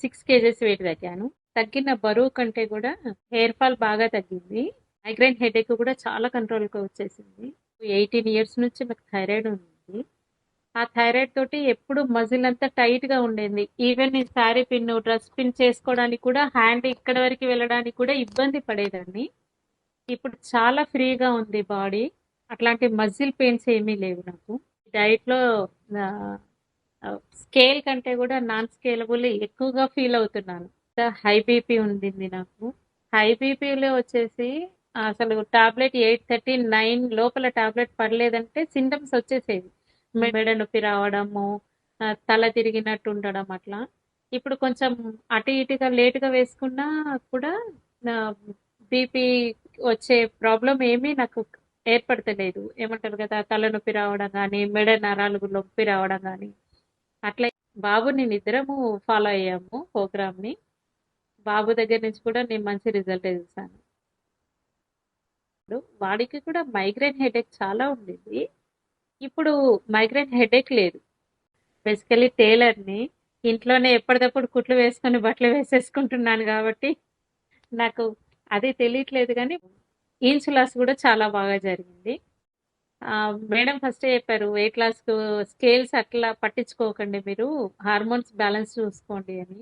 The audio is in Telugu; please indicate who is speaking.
Speaker 1: 6 కేజెస్ వెయిట్ తగ్గాను. తగ్గిన బరువు కంటే కూడా హెయిర్ ఫాల్ బాగా తగ్గింది. మైగ్రేన్ హెడేక్ కూడా చాలా కంట్రోల్‌కి వచ్చేసింది. 18 ఇయర్స్ నుంచి నాకు థైరాయిడ్ ఉంది. ఆ థైరాయిడ్ తోటి ఎప్పుడు మజిల్ అంతా టైట్‌గా ఉండేది. ఈవెన్ నేను శారీ పిన్, డ్రెస్ పిన్ చేసుకోవడానికి కూడా హ్యాండ్ ఇక్కడి వరకు వెళ్ళడానికి కూడా ఇబ్బంది పడేదాన్ని. ఇప్పుడు చాలా ఫ్రీగా ఉంది బాడీ. అట్లాంటి మజిల్ పెయిన్స్ ఏమీ లేవు నాకు. డైట్‌లో ఆహ్, స్కేల్ కంటే కూడా నాన్ స్కేలబుల్ ఎక్కువగా ఫీల్ అవుతున్నాను. హై బీపీ ఉండింది నాకు. హై బీపీలో వచ్చేసి అసలు టాబ్లెట్ 839 లోపల టాబ్లెట్ పడలేదంటే సింటమ్స్ వచ్చేసేవి. మెడ నొప్పి రావడము, తల తిరిగినట్టు ఉండడం అట్లా. ఇప్పుడు కొంచెం అటు ఇటుగా లేట్‌గా వేసుకున్నా కూడా బీపీ వచ్చే ప్రాబ్లమ్ ఏమీ నాకు ఏర్పడతలేదు. ఏమంటారు కదా! తలనొప్పి రావడం గానీ, మెడ నరాలు నొప్పి రావడం గానీ, అట్లా బాబుని నిద్దరము ఫాలో అయ్యాము ప్రోగ్రామ్‌ని. బాబు దగ్గర నుంచి కూడా నేను మంచి రిజల్టే చూసాను. వాడికి కూడా మైగ్రేన్ హెడేక్ చాలా ఉండేది. ఇప్పుడు మైగ్రేన్ హెడేక్ లేదు. బేసికల్లీ టైలర్‌ని. ఇంట్లోనే ఎప్పటిదప్పుడు కుట్లు వేసుకొని బట్టలు వేసేసుకుంటున్నాను కాబట్టి, నాకు అది తెలియట్లేదు గానీ, ఈన్స్ లాస్ కూడా చాలా బాగా జరిగింది. మేడం ఫస్టే చెప్పారు వెయిట్ లాస్‌కు స్కేల్స్ అట్లా పట్టించుకోకండి మీరు. హార్మోన్స్ బ్యాలెన్స్ చూసుకోండి అని.